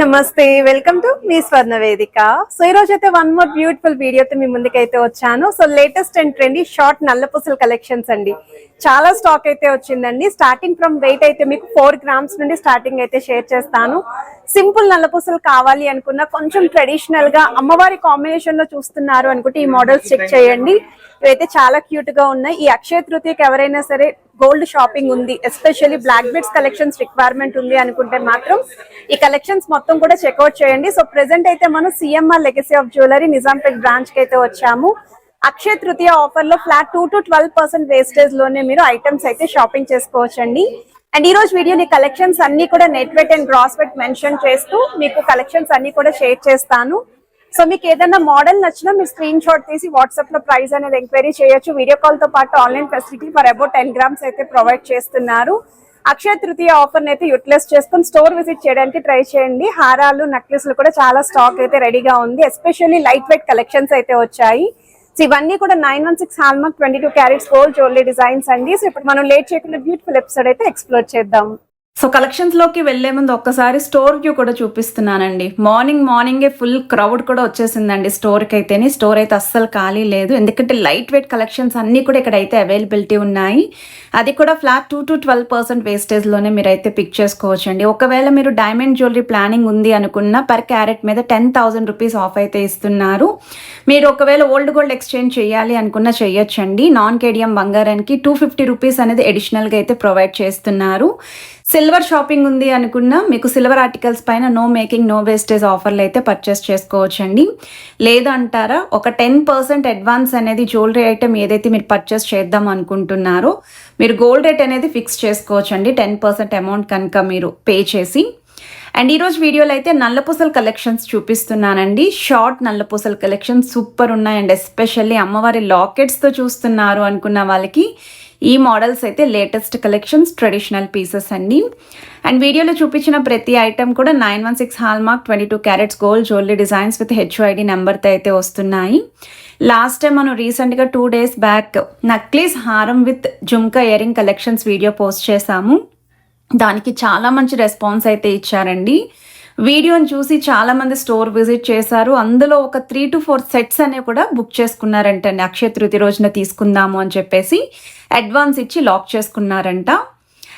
నమస్తే welcome to me స్వర్ణ వేదిక. So ఈ రోజు అయితే వన్ మోర్ బ్యూటిఫుల్ వీడియోతో మీ ముందుకైతే వచ్చాను. So latest and trendy short నల్లపూసల కలెక్షన్స్ అండి. చాలా స్టాక్ అయితే వచ్చిందండి. స్టార్టింగ్ ఫ్రమ్ వెయిట్ అయితే మీకు 4 grams నుండి స్టార్టింగ్ అయితే షేర్ చేస్తాను. సింపుల్ నల్లపూసలు కావాలి అనుకున్నా, కొంచెం ట్రెడిషనల్ గా అమ్మవారి కాంబినేషన్ లో చూస్తున్నారు అనుకుంటే ఈ మోడల్స్ చెక్ చేయండి. ఇవైతే చాలా క్యూట్ గా ఉన్నాయి. ఈ అక్షయ తృతీయకి ఎవరైనా సరే గోల్డ్ షాపింగ్ ఉంది, especially black beads collections requirement ఉంది అనుకుంటే మాత్రం ఈ కలెక్షన్స్ మొత్తం కూడా చెక్అవుట్ చేయండి. సో ప్రెసెంట్ అయితే మనం CMR legacy of jewellery Nizampet branch కి అయితే వచ్చాము. అక్షయ తృతీయ ఆఫర్ లో ఫ్లాట్ 2 to 12% వేస్టేజ్ లోనే మీరు ఐటమ్స్ అయితే షాపింగ్ చేసుకోవచ్చండి. అండ్ ఈ రోజు వీడియోని కలెక్షన్స్ అన్ని కూడా net weight and gross weight mention చేస్తూ మీకు కలెక్షన్స్ అన్ని కూడా షేర్ చేస్తాను. సో మీకు ఏదైనా మోడల్ నచ్చినా మీరు స్క్రీన్ షాట్ తీసి వాట్సాప్ లో ప్రైస్ అనేది ఎంక్వైరీ చేయొచ్చు. వీడియో కాల్ తో పాటు online facility for about 10 grams అయితే ప్రొవైడ్ చేస్తున్నారు. అక్షయ తృతీయ ఆఫర్ అయితే యూటిలైజ్ చేసుకుని స్టోర్ విజిట్ చేయడానికి ట్రై చేయండి. హారాలు, నెక్లెస్లు కూడా చాలా స్టాక్ అయితే రెడీగా ఉంది. ఎస్పెషల్లీ లైట్ వెయిట్ కలెక్షన్స్ అయితే వచ్చాయి. సో ఇవన్నీ కూడా 916 hallmark 22 carats gold jewellery designs అండి. సో ఇప్పుడు మనం లేట్ చేయకుండా బ్యూటిఫుల్ ఎపిసోడ్ అయితే ఎక్స్ప్లోర్ చేద్దాం. సో కలెక్షన్స్ లోకి వెళ్లే ముందు ఒక్కసారి స్టోర్ వ్యూ కూడా చూపిస్తున్నానండి. మార్నింగే ఫుల్ క్రౌడ్ కూడా వచ్చేసిందండి స్టోర్కి అయితేనే. స్టోర్ అయితే అస్సలు ఖాళీ లేదు, ఎందుకంటే లైట్ వెయిట్ కలెక్షన్స్ అన్నీ కూడా ఇక్కడ అయితే అవైలబిలిటీ ఉన్నాయి. అది కూడా ఫ్లాట్ 2 to 12% వేస్టేజ్లోనే మీరు అయితే పిక్ చేసుకోవచ్చండి. ఒకవేళ మీరు డైమండ్ జ్యువెలరీ ప్లానింగ్ ఉంది అనుకున్న పర్ క్యారెట్ మీద 10,000 రూపీస్ ఆఫ్ అయితే ఇస్తున్నారు. మీరు ఒకవేళ ఓల్డ్ గోల్డ్ ఎక్స్చేంజ్ చేయాలి అనుకున్న చెయ్యొచ్చండి. నాన్ కేడియం బంగారానికి 250 రూపీస్ అనేది అడిషనల్గా అయితే ప్రొవైడ్ చేస్తున్నారు. సిల్వర్ షాపింగ్ ఉంది అనుకున్నా మీకు సిల్వర్ ఆర్టికల్స్ పైన నో మేకింగ్ నో వేస్టేజ్ ఆఫర్లు అయితే పర్చేస్ చేసుకోవచ్చండి. లేదంటారా ఒక 10% అడ్వాన్స్ అనేది జ్యువెలరీ ఐటమ్ ఏదైతే మీరు పర్చేస్ చేద్దాం అనుకుంటున్నారో మీరు గోల్డ్ రేట్ అనేది ఫిక్స్ చేసుకోవచ్చండి 10% అమౌంట్ కనుక మీరు పే చేసి. అండ్ ఈరోజు వీడియోలో అయితే నల్లపూసల కలెక్షన్స్ చూపిస్తున్నానండి. షార్ట్ నల్లపూసల కలెక్షన్స్ సూపర్ ఉన్నాయి. అండ్ ఎస్పెషల్లీ అమ్మవారి లాకెట్స్తో చూస్తున్నారు అనుకున్న వాళ్ళకి ఈ మోడల్స్ అయితే లేటెస్ట్ కలెక్షన్స్, ట్రెడిషనల్ పీసెస్ అండి. అండ్ వీడియోలో చూపించిన ప్రతి ఐటమ్ కూడా 916 hallmark 22 carats gold jewellery designs with HUID నెంబర్తో అయితే వస్తున్నాయి. లాస్ట్ టైం మనం రీసెంట్గా 2 days బ్యాక్ నక్లీస్ హారం with jhumka earring collections video post చేశాము. దానికి చాలా మంచి రెస్పాన్స్ అయితే ఇచ్చారండి. వీడియోని చూసి చాలామంది స్టోర్ విజిట్ చేశారు. అందులో ఒక 3 to 4 సెట్స్ అనేవి కూడా బుక్ చేసుకున్నారంటండి. అక్షయ తృతీయ రోజున తీసుకుందాము అని చెప్పేసి అడ్వాన్స్ ఇచ్చి లాక్ చేసుకున్నారంట.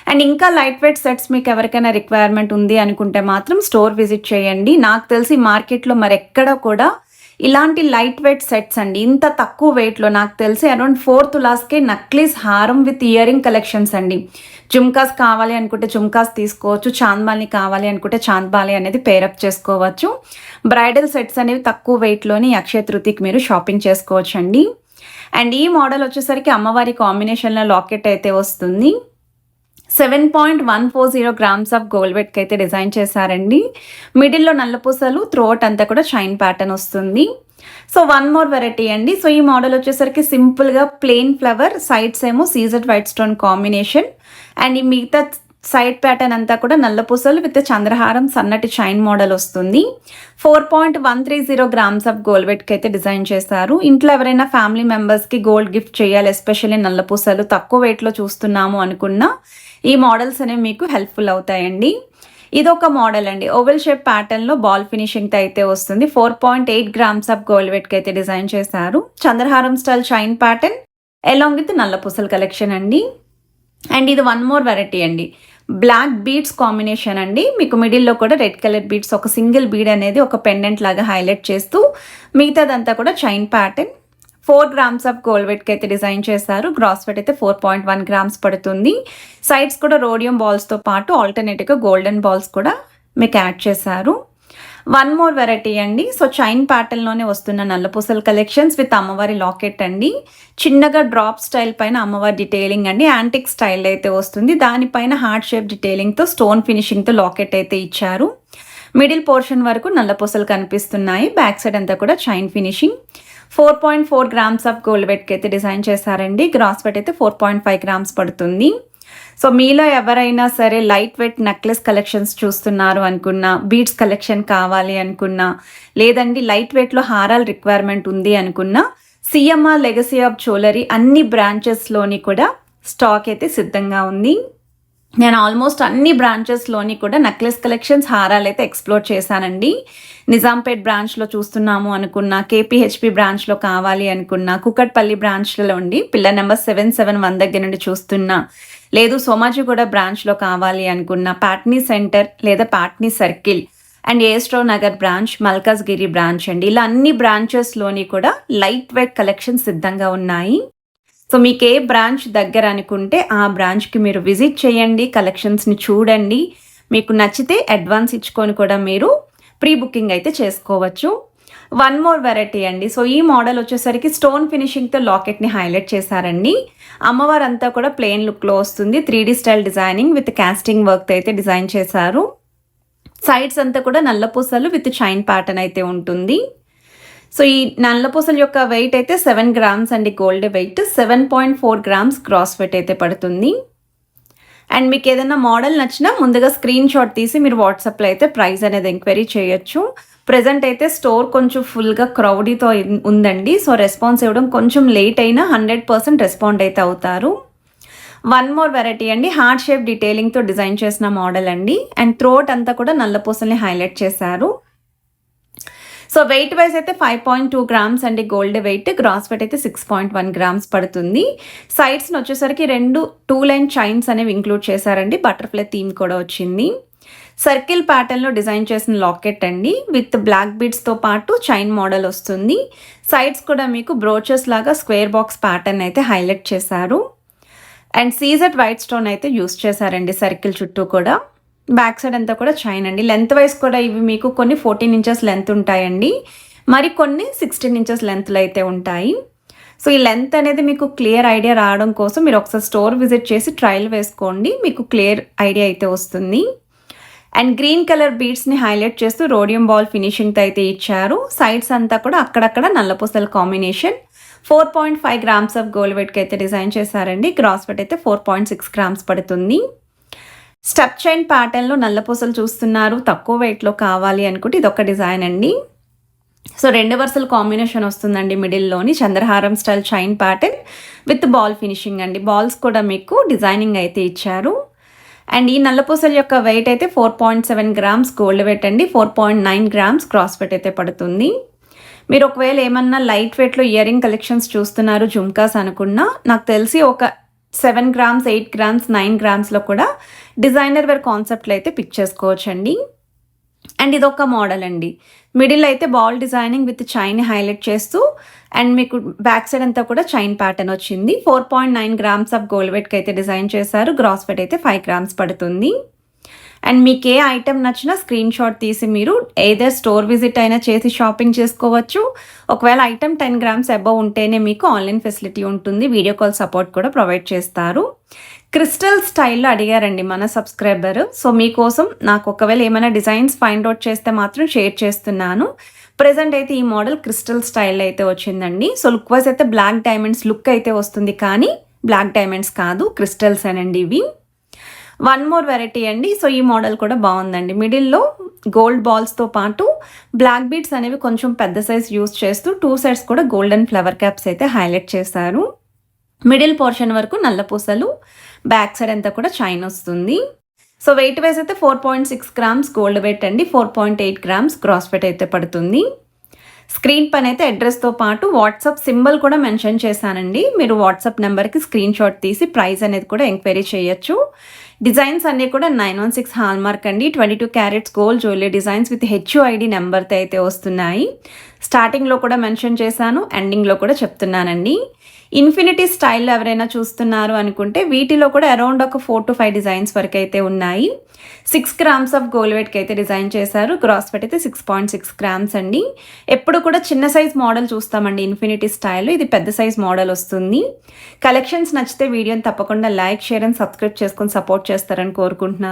అండ్ ఇంకా లైట్ వెయిట్ సెట్స్ మీకు ఎవరికైనా రిక్వైర్మెంట్ ఉంది అనుకుంటే మాత్రం స్టోర్ విజిట్ చేయండి. నాకు తెలిసి మార్కెట్లో మరి ఎక్కడ కూడా ఇలాంటి లైట్ వెయిట్ సెట్స్ అండి ఇంత తక్కువ వెయిట్లో నాకు తెలిసి అరౌండ్ 4 తులాస్కే నక్లీస్ హారం విత్ ఇయరింగ్ కలెక్షన్స్ అండి. జుమ్కాస్ కావాలి అనుకుంటే జుమ్కాస్ తీసుకోవచ్చు, చాంద్బాలి కావాలి అనుకుంటే చాంద్బాలి అనేది పేరప్ చేసుకోవచ్చు. బ్రైడల్ సెట్స్ అనేవి తక్కువ వెయిట్లోని అక్షయ తృతీయకి మీరు షాపింగ్ చేసుకోవచ్చు అండి. అండ్ ఈ మోడల్ వచ్చేసరికి అమ్మవారి కాంబినేషన్లో లాకెట్ అయితే వస్తుంది. 7.140 grams ఆఫ్ గోల్డ్ వెయిట్కి అయితే డిజైన్ చేశారండి. మిడిల్లో నల్లపూసలు, త్రోట్ అంతా కూడా షైన్ ప్యాటర్న్ వస్తుంది. సో వన్ మోర్ వెరైటీ అండి. సో ఈ మోడల్ వచ్చేసరికి సింపుల్గా ప్లెయిన్ ఫ్లవర్, సైడ్స్ ఏమో CZ white stone combination. And ఈ మిగతా సైడ్ ప్యాటర్న్ అంతా కూడా నల్లపూసలు విత్ చంద్రహారం సన్నటి చైన్ మోడల్ వస్తుంది. 4.130 grams ఆఫ్ గోల్డ్ వెయిట్కి అయితే డిజైన్ చేశారు. ఇంట్లో ఎవరైనా ఫ్యామిలీ మెంబర్స్కి గోల్డ్ గిఫ్ట్ చేయాలి, ఎస్పెషల్లీ నల్లపూసలు తక్కువ వెయిట్లో చూస్తున్నాము అనుకున్నా ఈ మోడల్స్ అనేవి మీకు హెల్ప్ఫుల్ అవుతాయండి. ఇదొక మోడల్ అండి. ఓవెల్ షేప్ ప్యాటర్న్లో బాల్ ఫినిషింగ్తో అయితే వస్తుంది. 4.8 grams ఆఫ్ గోల్డ్ వెయిట్కి అయితే డిజైన్ చేశారు. చంద్రహారం style chain pattern along with నల్లపూసల కలెక్షన్ అండి. అండ్ ఇది వన్ మోర్ వెరైటీ అండి. బ్లాక్ బీడ్స్ కాంబినేషన్ అండి. మీకు మిడిల్లో కూడా రెడ్ కలర్ బీడ్స్, ఒక సింగిల్ బీడ్ అనేది ఒక పెండెంట్ లాగా హైలైట్ చేస్తూ మిగతాదంతా కూడా chain pattern. 4 grams of gold వెయిట్కి అయితే డిజైన్ చేశారు. గ్రాస్ వెయిట్ అయితే 4.1 grams పడుతుంది. సైడ్స్ కూడా రోడియం బాల్స్తో పాటు ఆల్టర్నేటివ్గా గోల్డెన్ బాల్స్ కూడా మీకు యాడ్ చేశారు. వన్ మోర్ వెరైటీ అండి. సో చైన్ ప్యాటర్న్లోనే వస్తున్న నల్లపూసల కలెక్షన్స్ విత్ అమ్మవారి లాకెట్ అండి. చిన్నగా డ్రాప్ స్టైల్ పైన అమ్మవారి డిటైలింగ్ అండి. యాంటిక్ స్టైల్ అయితే వస్తుంది. దానిపైన హార్ట్ షేప్ డిటైలింగ్తో స్టోన్ ఫినిషింగ్తో లాకెట్ అయితే ఇచ్చారు. మిడిల్ పోర్షన్ వరకు నల్లపూసలు కనిపిస్తున్నాయి. బ్యాక్ సైడ్ అంతా కూడా chain finishing. 4.4 grams of gold వెయిట్కి అయితే డిజైన్ చేశారండి. గ్రాస్ వెయిట్ అయితే 4.5 grams పడుతుంది. సో మీలో ఎవరైనా సరే లైట్ వెయిట్ నెక్లెస్ కలెక్షన్స్ చూస్తున్నారు అనుకున్నా, బీడ్స్ కలెక్షన్ కావాలి అనుకున్నా, లేదండి లైట్ వెయిట్లో హారాలు రిక్వైర్మెంట్ ఉంది అనుకున్నా, సిఎంఆర్ లెగసీ ఆఫ్ జ్యువెలరీ అన్ని బ్రాంచెస్లోని కూడా స్టాక్ అయితే సిద్ధంగా ఉంది. నేను ఆల్మోస్ట్ అన్ని బ్రాంచెస్లోని కూడా నెక్లెస్ కలెక్షన్స్ హారాలు అయితే ఎక్స్ప్లోర్ చేశానండి. నిజాంపేట్ బ్రాంచ్లో చూస్తున్నాము అనుకున్నా, కేపీహెచ్పి బ్రాంచ్లో కావాలి అనుకున్నా, కుకట్పల్లి బ్రాంచ్లో ఉండి పిల్లర్ నెంబర్ 771 దగ్గర నుండి చూస్తున్నా, లేదు సోమాజిగూడ బ్రాంచ్లో కావాలి అనుకున్నా, పాట్నీ సెంటర్ లేదా Patny circle and astro Nagar branch, Malkajgiri branch అండి. ఇలా అన్ని బ్రాంచెస్లోని కూడా లైట్ వెయిట్ కలెక్షన్స్ సిద్ధంగా ఉన్నాయి. సో మీకు ఏ బ్రాంచ్ దగ్గర అనుకుంటే ఆ బ్రాంచ్కి మీరు విజిట్ చేయండి, కలెక్షన్స్ని చూడండి. మీకు నచ్చితే అడ్వాన్స్ ఇచ్చుకొని కూడా మీరు ప్రీ బుకింగ్ అయితే చేసుకోవచ్చు. వన్ మోర్ వెరైటీ అండి. సో ఈ మోడల్ వచ్చేసరికి స్టోన్ ఫినిషింగ్తో లాకెట్ని హైలైట్ చేశారండి. అమ్మవారు అంతా కూడా ప్లెయిన్ లుక్లో వస్తుంది. 3D style designing with casting work అయితే డిజైన్ చేశారు. సైడ్స్ అంతా కూడా నల్లపూసలు విత్ చైన్ ప్యాటర్న్ అయితే ఉంటుంది. సో ఈ నల్లపూసల యొక్క వెయిట్ అయితే 7 గ్రామ్స్ అండి. Gold weight 7.4 grams cross wait అయితే పడుతుంది. అండ్ మీకు ఏదైనా మోడల్ నచ్చినా ముందుగా స్క్రీన్ షాట్ తీసి మీరు వాట్సాప్లో అయితే ప్రైస్ అనేది ఎంక్వైరీ చేయొచ్చు. ప్రజెంట్ అయితే స్టోర్ కొంచెం ఫుల్గా క్రౌడీతో ఉందండి. సో రెస్పాన్స్ ఇవ్వడం కొంచెం లేట్ అయినా 100% రెస్పాండ్ అయితే అవుతారు. వన్ మోర్ వెరైటీ అండి. హార్ట్ షేప్ డీటెయిలింగ్తో డిజైన్ చేసిన మోడల్ అండి. అండ్ థ్రోట్ అంతా కూడా నల్లపూసల్ని హైలైట్ చేశారు. సో వెయిట్ వైజ్ అయితే 5.2 గ్రామ్స్ అండి గోల్డ్ వెయిట్. గ్రాస్ వెయిట్ అయితే 6.1 గ్రామ్స్ పడుతుంది. సైడ్స్ని వచ్చేసరికి 2 లైన్ చైన్స్ అనేవి ఇంక్లూడ్ చేశారండి. బటర్ఫ్లై థీమ్ కూడా వచ్చింది. సర్కిల్ ప్యాటర్న్లో డిజైన్ చేసిన లాకెట్ అండి. విత్ బ్లాక్ బీడ్స్తో పాటు చైన్ మోడల్ వస్తుంది. సైడ్స్ కూడా మీకు బ్రోచెస్ లాగా స్క్వేర్ బాక్స్ ప్యాటర్న్ అయితే హైలైట్ చేశారు. అండ్ సీజెడ్ వైట్ స్టోన్ అయితే యూస్ చేశారండి సర్కిల్ చుట్టూ కూడా. బ్యాక్ సైడ్ అంతా కూడా చైన్ అండి. లెంత్ వైజ్ కూడా ఇవి మీకు కొన్ని 14 ఇంచెస్ లెంత్ ఉంటాయండి, మరి కొన్ని 16 ఇంచెస్ లెంత్లో అయితే ఉంటాయి. సో ఈ లెంత్ అనేది మీకు క్లియర్ ఐడియా రావడం కోసం మీరు ఒకసారి స్టోర్ విజిట్ చేసి ట్రయల్ వేసుకోండి, మీకు క్లియర్ ఐడియా అయితే వస్తుంది. అండ్ గ్రీన్ కలర్ బీడ్స్ని హైలైట్ చేస్తూ రోడియం బాల్ ఫినిషింగ్తో అయితే ఇచ్చారు. సైడ్స్ అంతా కూడా అక్కడక్కడ నల్లపూసల కాంబినేషన్. 4.5 గ్రామ్స్ ఆఫ్ గోల్డ్ వెయిట్కి అయితే డిజైన్ చేశారండి. గ్రాస్ వెయిట్ అయితే 4.6 గ్రామ్స్ పడుతుంది. స్టెప్ చైన్ ప్యాటర్న్లో నల్లపూసలు చూస్తున్నారు, తక్కువ వెయిట్లో కావాలి అనుకుంటే ఇదొక డిజైన్ అండి. సో 2 వరుసల కాంబినేషన్ వస్తుందండి. మిడిల్లోని చంద్రహారం style chain pattern with ball finishing అండి. బాల్స్ కూడా మీకు డిజైనింగ్ అయితే ఇచ్చారు. అండ్ ఈ నల్లపూసల యొక్క వెయిట్ అయితే 4.7 గ్రామ్స్ గోల్డ్ వెయిట్ అండి. 4.9 గ్రామ్స్ క్రాస్ వెయిట్ అయితే పడుతుంది. మీరు ఒకవేళ ఏమన్నా లైట్ వెయిట్లో ఇయర్ రింగ్ కలెక్షన్స్ చూస్తున్నారు, జుమ్కాస్ అనుకున్నా, నాకు తెలిసి ఒక 7 గ్రామ్స్, 8 గ్రామ్స్, 9 గ్రామ్స్లో కూడా డిజైనర్ వేర్ కాన్సెప్ట్లో అయితే పిక్ చేసుకోవచ్చండి. అండ్ ఇదొక మోడల్ అండి. మిడిల్ అయితే ball designing with chain highlight చేస్తూ అండ్ మీకు బ్యాక్ సైడ్ అంతా కూడా చైన్ ప్యాటర్న్ వచ్చింది. 4.9 గ్రామ్స్ ఆఫ్ గోల్డ్ వెయిట్కి అయితే డిజైన్ చేశారు. గ్రాస్ వెయిట్ అయితే 5 గ్రామ్స్ పడుతుంది. అండ్ మీకు ఏ ఐటెం నచ్చినా స్క్రీన్ షాట్ తీసి మీరు ఏదర్ స్టోర్ విజిట్ అయినా చేసి షాపింగ్ చేసుకోవచ్చు. ఒకవేళ ఐటెం 10 గ్రామ్స్ అబవ్ ఉంటేనే మీకు ఆన్లైన్ ఫెసిలిటీ ఉంటుంది. వీడియో కాల్ సపోర్ట్ కూడా ప్రొవైడ్ చేస్తారు. క్రిస్టల్ స్టైల్లో అడిగారండి మన సబ్స్క్రైబర్. సో మీకోసం నాకు ఒకవేళ ఏమైనా డిజైన్స్ ఫైండ్ అవుట్ చేస్తే మాత్రం షేర్ చేస్తున్నాను. ప్రెజెంట్ అయితే ఈ మోడల్ క్రిస్టల్ స్టైల్ అయితే వచ్చిందండి. సో లుక్ వైజ్ అయితే బ్లాక్ డైమండ్స్ లుక్ అయితే వస్తుంది, కానీ బ్లాక్ డైమండ్స్ కాదు, క్రిస్టల్స్ అనండి ఇవి. వన్ మోర్ వెరైటీ అండి. సో ఈ మోడల్ కూడా బాగుందండి. మిడిల్లో గోల్డ్ బాల్స్తో పాటు బ్లాక్ బీడ్స్ అనేవి కొంచెం పెద్ద సైజ్ యూస్ చేస్తూ 2 సైడ్స్ కూడా గోల్డెన్ ఫ్లవర్ క్యాప్స్ అయితే హైలైట్ చేశారు. మిడిల్ పోర్షన్ వరకు నల్లపూసలు, బ్యాక్ సైడ్ అంతా కూడా చైన్ వస్తుంది. సో వెయిట్ వైజ్ అయితే 4.6 గ్రామ్స్ గోల్డ్ వెయిట్ అండి. 4.8 గ్రామ్స్ క్రాస్ వెయిట్ అయితే పడుతుంది. స్క్రీన్ పైన అయితే అడ్రస్తో పాటు వాట్సాప్ సింబల్ కూడా మెన్షన్ చేశానండి. మీరు వాట్సాప్ నెంబర్కి స్క్రీన్ షాట్ తీసి ప్రైస్ అనేది కూడా ఎంక్వైరీ చేయొచ్చు. డిజైన్స్ అన్నీ కూడా 916 హాల్మార్క్ అండి. 22 carats gold jewellery designs with HUID నెంబర్తో అయితే వస్తున్నాయి. స్టార్టింగ్లో కూడా మెన్షన్ చేశాను, ఎండింగ్లో కూడా చెప్తున్నానండి. ఇన్ఫినిటీ స్టైల్లో ఎవరైనా చూస్తున్నారు అనుకుంటే వీటిలో కూడా అరౌండ్ ఒక 4 to 5 డిజైన్స్ వరకు అయితే ఉన్నాయి. 6 గ్రామ్స్ ఆఫ్ గోల్డ్ వెయిట్కి అయితే డిజైన్ చేశారు. గ్రాస్ వెయిట్ అయితే 6.6 గ్రామ్స్ అండి. ఎప్పుడు కూడా చిన్న సైజ్ మోడల్ చూస్తామండి ఇన్ఫినిటీ స్టైల్లో, ఇది పెద్ద సైజ్ మోడల్ వస్తుంది. కలెక్షన్స్ నచ్చితే వీడియోని తప్పకుండా లైక్, షేర్ అండ్ సబ్స్క్రైబ్ చేసుకొని సపోర్ట్ చేస్తారని కోరుకుంటున్నాను.